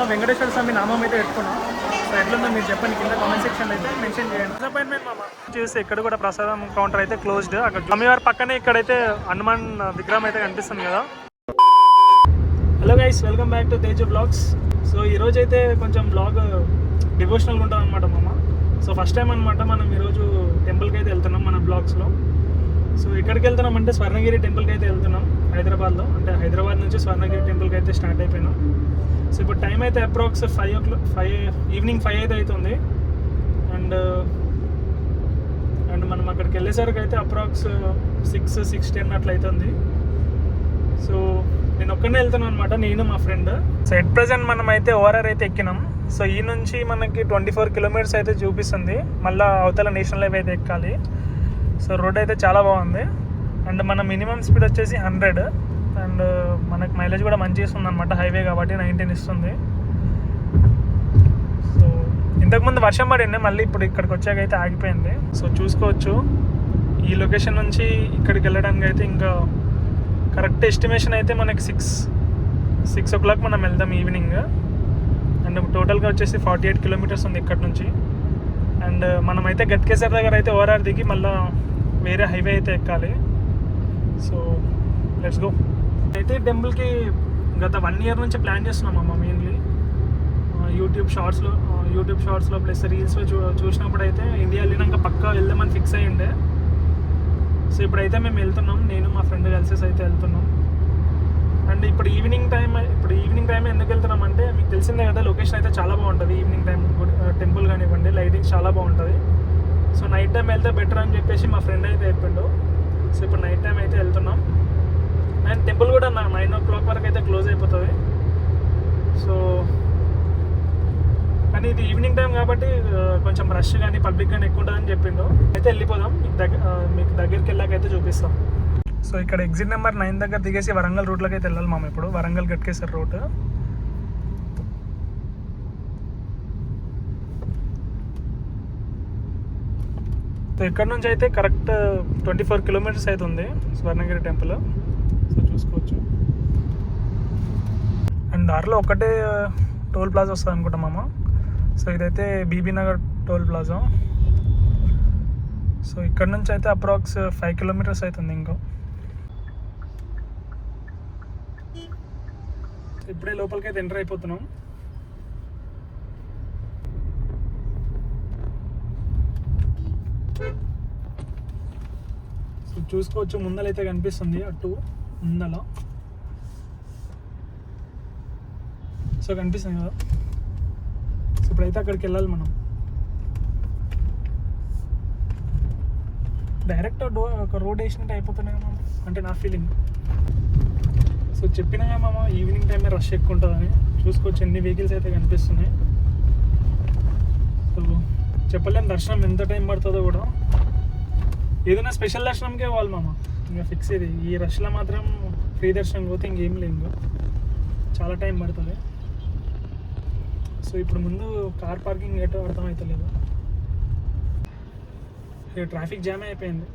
వెంకటేశ్వర స్వామి నామం అయితే పెట్టుకున్నాం. సో ఎట్లుందో మీరు చెప్పండి కింద కామెంట్ సెక్షన్లో అయితే మెన్షన్ చేయండి. డిసప్పాయింట్మెంట్ మామ చూసి ఇక్కడ కూడా ప్రసాదం కౌంటర్ అయితే క్లోజ్డ్. అక్కడ స్వామివారి పక్కనే ఇక్కడైతే హనుమాన్ విగ్రహం అయితే కనిపిస్తుంది కదా. Hello guys, welcome back to Teju vlogs. So ఈరోజు అయితే కొంచెం బ్లాగ్ డివోషనల్గా ఉంటుంది అనమాట మామ. సో ఫస్ట్ టైం అనమాట మనం ఈరోజు టెంపుల్కి అయితే వెళ్తున్నాం మన బ్లాగ్స్లో. సో ఎక్కడికి వెళ్తున్నాం అంటే స్వర్ణగిరి టెంపుల్కి అయితే వెళ్తున్నాం హైదరాబాద్లో. అంటే హైదరాబాద్ నుంచి స్వర్ణగిరి టెంపుల్కి అయితే స్టార్ట్ అయిపోయినాం. సో ఇప్పుడు టైం అయితే అప్రాక్స్ 5 ఈవినింగ్ 5 అయితే అవుతుంది. అండ్ మనం అక్కడికి వెళ్ళేసరికి అయితే అప్రాక్స్ 6-10 అట్లా అవుతుంది. సో నేను ఒక్కనే వెళ్తున్నాను అనమాట, నేను మా ఫ్రెండ్. సో ఎట్ ప్రజెంట్ మనం అయితే ఓఆర్ఆర్ అయితే ఎక్కినాం. సో ఈ నుంచి మనకి 24 కిలోమీటర్స్ అయితే చూపిస్తుంది. మళ్ళీ అవతల నేషనల్ హైవే అయితే ఎక్కాలి. సో రోడ్ అయితే చాలా బాగుంది. అండ్ మన మినిమం స్పీడ్ వచ్చేసి 100. అండ్ మనకు మైలేజ్ కూడా మంచిగా ఇస్తుంది అనమాట, హైవే కాబట్టి 19 ఇస్తుంది. సో ఇంతకుముందు వర్షం పడింది, మళ్ళీ ఇప్పుడు ఇక్కడికి వచ్చాక అయితే ఆగిపోయింది. సో చూసుకోవచ్చు ఈ లొకేషన్ నుంచి ఇక్కడికి వెళ్ళడానికి అయితే ఇంకా కరెక్ట్ ఎస్టిమేషన్ అయితే మనకి 6 o'clock మనం వెళ్దాం ఈవినింగ్. అండ్ టోటల్గా వచ్చేసి 48 కిలోమీటర్స్ ఉంది ఇక్కడ నుంచి. అండ్ మనమైతే గట్కేసర్ దగ్గర అయితే ఓఆర్ఆర్ దిగి మళ్ళీ వేరే హైవే అయితే ఎక్కాలి. So let's go. అయితే టెంపుల్కి గత 1 year నుంచి ప్లాన్ చేస్తున్నామమ్మ. మెయిన్లీ యూట్యూబ్ షార్ట్స్లో ప్లస్ రీల్స్లో చూసినప్పుడు అయితే ఇండియా వెళ్ళినాక పక్కా వెళ్దామని ఫిక్స్ అయ్యి ఉండే. సో ఇప్పుడైతే మేము వెళ్తున్నాం, నేను మా ఫ్రెండ్ కలిసేసి అయితే వెళ్తున్నాం. అండ్ ఇప్పుడు ఈవినింగ్ టైం ఎందుకు వెళ్తున్నాం అంటే మీకు తెలిసిందే కదా, లొకేషన్ అయితే చాలా బాగుంటుంది. ఈవినింగ్ టైం టెంపుల్ కానివ్వండి, లైటింగ్ చాలా బాగుంటుంది. సో నైట్ టైం వెళ్తే బెటర్ అని చెప్పేసి మా ఫ్రెండ్ అయితే చెప్పిండు. సో ఇప్పుడు నైట్ టైం అయితే వెళ్తున్నాం. అండ్ టెంపుల్ కూడా 9 o'clock వరకు అయితే క్లోజ్ అయిపోతుంది. సో కానీ ఇది ఈవినింగ్ టైం కాబట్టి కొంచెం రష్ కానీ పబ్లిక్ కానీ ఎక్కువ ఉంటుందని చెప్పిండు. అయితే వెళ్ళిపోదాం, మీకు దగ్గరికి వెళ్ళాకైతే చూపిస్తాం. సో ఇక్కడ ఎగ్జిట్ నెంబర్ 9 దగ్గర దిగేసి వరంగల్ రూట్లోకి అయితే వెళ్ళాలి మామ. ఇప్పుడు వరంగల్ గట్కేసర్ రూట్. సో ఇక్కడ నుంచి అయితే కరెక్ట్ 24 కిలోమీటర్స్ అవుతుంది స్వర్ణగిరి టెంపుల్. సో చూసుకోవచ్చు. అండ్ దారిలో ఒకటే టోల్ ప్లాజా వస్తుంది అనుకుంటా మామ. సో ఇదైతే Bibi Nagar toll plaza. So ఇక్కడ నుంచి అయితే అప్రాక్స్ 5 కిలోమీటర్స్ అవుతుంది ఇంకో. ఇప్పుడే లోపలికి అయితే ఎంటర్ అయిపోతున్నాం. సో చూసుకోవచ్చు ముందలైతే కనిపిస్తుంది అటు ముందల. సో కనిపిస్తుంది కదా. సో ఇప్పుడైతే అక్కడికి వెళ్ళాలి మనం. డైరెక్ట్ ఒక రోడ్ వేసినట్టు అయిపోతున్నాయి మామ, అంటే నా ఫీలింగ్. సో చెప్పినాగా మామ ఈవినింగ్ టైమే రష్ ఎక్కువ ఉంటుందని. చూసుకోవచ్చు ఎన్ని వెహికల్స్ అయితే కనిపిస్తున్నాయి. సో చెప్పలేము దర్శనం ఎంత టైం పడుతుందో కూడా. ఏదైనా స్పెషల్ దర్శనంకే పోవాలి మామ, ఇంకా ఫిక్స్. ఇది ఈ రష్లో మాత్రం ఫ్రీ దర్శనం పోతే ఇంకేం లేదు, చాలా టైం పడుతుంది. సో ఇప్పుడు ముందు కార్ పార్కింగ్ ఎటో అర్థమవుతలేదు, ట్రాఫిక్ జామ్ అయిపోయింది.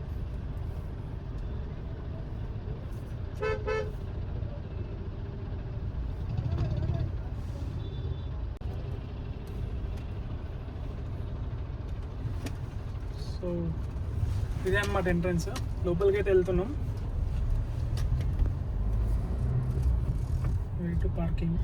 సో ఇదే అన్నమాట ఎంట్రన్స్. లోపలికి అయితే వెళ్తున్నాం. Way to parking.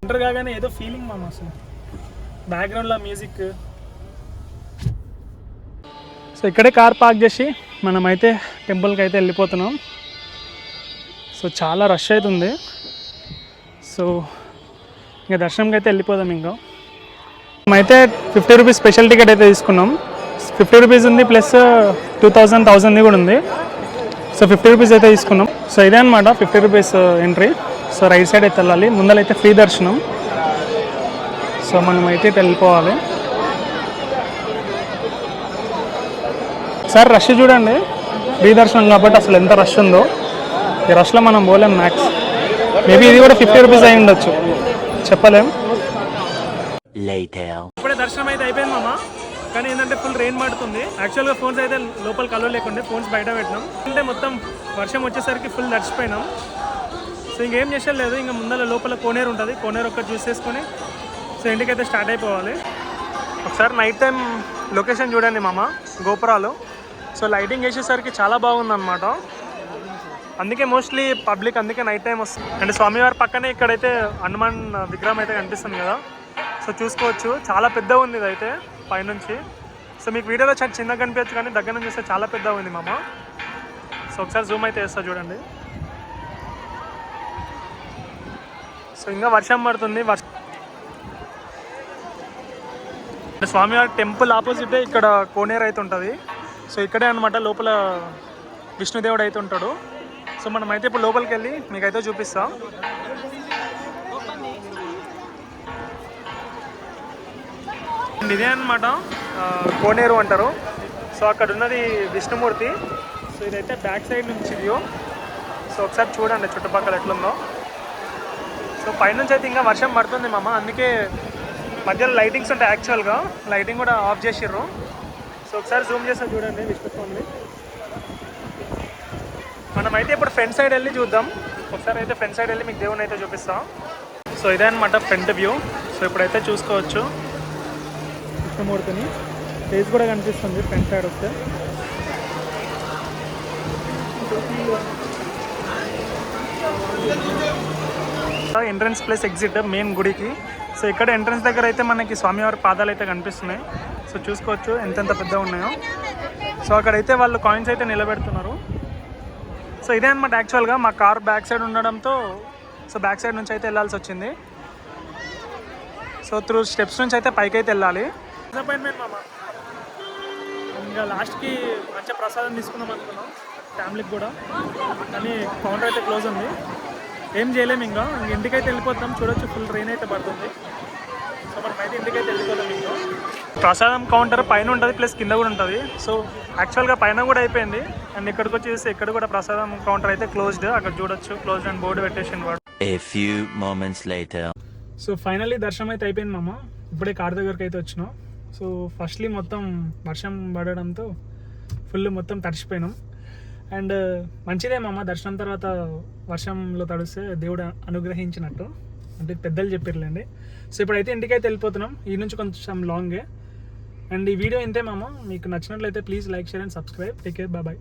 ఎంటర్ కాగానే ఏదో ఫీలింగ్ మామ, అసలు బ్యాక్గ్రౌండ్లో మ్యూజిక్. సో ఇక్కడే కార్ పార్క్ చేసి మనమైతే టెంపుల్కి అయితే వెళ్ళిపోతున్నాం. సో చాలా రష్ అవుతుంది. సో ఇంకా దర్శనంకి అయితే వెళ్ళిపోదాం. ఇంకా మేమైతే 50 రూపీస్ స్పెషల్ టికెట్ అయితే తీసుకున్నాం. 50 రూపీస్ ఉంది, ప్లస్ 1000 కూడా ఉంది. సో 50 రూపీస్ అయితే తీసుకున్నాం. సో ఇదే అనమాట 50 rupees entry. So right side అయితే వెళ్ళాలి, ముందరైతే ఫ్రీ దర్శనం. సో మనమైతే వెళ్ళిపోవాలి. సార్ రష్ చూడండి, ఫ్రీ దర్శనం కాబట్టి అసలు ఎంత రష్ ఉందో. ఈ రష్లో మనం పోలేం మ్యాక్స్. మేబీ ఇది కూడా 50 రూపీస్ అయి ఉండొచ్చు, చెప్పలేం. ఇప్పుడే దర్శనం అయితే అయిపోయింది మామ, కానీ ఏంటంటే ఫుల్ రెయిన్ పడుతుంది. యాక్చువల్గా ఫోన్స్ అయితే లోపల కలవ లేకుండే, ఫోన్స్ బయట పెట్టినాం. అంటే మొత్తం వర్షం వచ్చేసరికి ఫుల్ తడిచిపోయినాం. సో ఇంకేం చేసేది, ఇంకా ముందర లోపల కోనేరు ఉంటుంది, కోనేరు ఒక్కటి చూసేసుకొని సో ఇంటికైతే స్టార్ట్ అయిపోవాలి. ఒకసారి నైట్ టైం లొకేషన్ చూడండి మామ, గోపురాలు. సో లైటింగ్ వేసేసరికి చాలా బాగుందన్నమాట. అందుకే మోస్ట్లీ పబ్లిక్ అందుకే నైట్ టైం వస్తుంది. అండ్ స్వామివారి పక్కనే ఇక్కడైతే హనుమాన్ విగ్రహం అయితే కనిపిస్తుంది కదా, సో చూసుకోవచ్చు. చాలా పెద్దగా ఉంది ఇదైతే పైనుంచి. సో మీకు వీడియోలో చాలా చిన్నగా కనిపించచ్చు, కానీ దగ్గర నుంచి చూస్తే చాలా పెద్దగా ఉంది మామ. సో ఒకసారి జూమ్ అయితే వేస్తా చూడండి. సో ఇంకా వర్షం పడుతుంది. స్వామివారి టెంపుల్ ఆపోజిటే ఇక్కడ కోనేరు అయితే ఉంటుంది. సో ఇక్కడే అనమాట లోపల విష్ణుదేవుడు అయితే ఉంటాడు. సో మనమైతే ఇప్పుడు లోపలికి వెళ్ళి మీకైతే చూపిస్తా. ఇదే అనమాట కోనేరు అంటారు. సో అక్కడ ఉన్నది విష్ణుమూర్తి. సో ఇదైతే బ్యాక్ సైడ్ నుంచి వ్యూ. సో ఒకసారి చూడండి చుట్టుపక్కల ఎట్లుందో. సో పైనుంచి అయితే ఇంకా వర్షం పడుతుంది మామ, అందుకే మధ్యలో లైటింగ్స్ ఉంటాయి. యాక్చువల్గా లైటింగ్ కూడా ఆఫ్ చేసిర్రు. సో ఒకసారి జూమ్ చేస్తా చూడండి విష్ణుస్వామిని. మనమైతే ఇప్పుడు ఫ్రంట్ సైడ్ వెళ్ళి చూద్దాం. ఒకసారి అయితే ఫ్రంట్ సైడ్ వెళ్ళి మీకు దేవుని అయితే చూపిస్తాం. సో ఇదే అనమాట ఫ్రంట్ వ్యూ. సో ఇప్పుడైతే చూసుకోవచ్చు విష్ణుమూర్తిని, ఫేస్ కూడా కనిపిస్తుంది ఫ్రంట్ సైడ్ వస్తే. ఎంట్రన్స్ ప్లస్ ఎగ్జిట్ మెయిన్ గుడికి. సో ఇక్కడ ఎంట్రన్స్ దగ్గర అయితే మనకి స్వామివారి పాదాలు అయితే కనిపిస్తున్నాయి. సో చూసుకోవచ్చు ఎంతెంత పెద్దగా ఉన్నాయో. సో అక్కడైతే వాళ్ళు కాయిన్స్ అయితే నిలబెడుతున్నారు. సో ఇదే అనమాట యాక్చువల్గా మా కార్ బ్యాక్ సైడ్ ఉండడంతో సో బ్యాక్ సైడ్ నుంచి అయితే వెళ్ళాల్సి వచ్చింది. సో త్రూ స్టెప్స్ నుంచి అయితే పైకి అయితే వెళ్ళాలి. డిసప్పాయింట్మెంట్ మామ, ఇంకా లాస్ట్కి మంచిగా ప్రసాదం తీసుకుందాం అనుకున్నాం ఫ్యామిలీకి కూడా, కానీ కౌంటర్ అయితే క్లోజ్ ఉంది. ఏం చేయలేము, ఇంకా ఇంటికైతే వెళ్ళిపోతాం. చూడొచ్చు ఫుల్ రెయిన్ అయితే పడుతుంది. సో మనమైతే ఇంటికైతే వెళ్ళిపోతాం. ఇంకా ప్రసాదం కౌంటర్ పైన ఉంటుంది ప్లస్ కింద కూడా ఉంటుంది. సో యాక్చువల్గా పైన కూడా అయిపోయింది. అండ్ ఇక్కడికి వచ్చేసి ఇక్కడ కూడా ప్రసాదం కౌంటర్ అయితే క్లోజ్డ్. అక్కడ చూడొచ్చు క్లోజ్డ్ అని బోర్డు పెట్టేసింది వాడు. సో ఫైనల్లీ దర్శనం అయితే అయిపోయింది మామ. ఇప్పుడే కార్ దగ్గరికి అయితే వచ్చినాం. సో ఫస్ట్లీ మొత్తం వర్షం పడడంతో ఫుల్ మొత్తం తడిచిపోయినాం. అండ్ మంచిదే మామ, దర్శనం తర్వాత వర్షంలో తడిస్తే దేవుడు అనుగ్రహించినట్టు అంటే పెద్దలు చెప్పారులేండి. సో ఇప్పుడైతే ఇంటికైతే వెళ్ళిపోతున్నాం. ఈ నుంచి కొంచెం లాంగే. అండ్ ఈ వీడియో ఇంతే మామ, మీకు నచ్చినట్లయితే please like, share and subscribe. Take care, bye.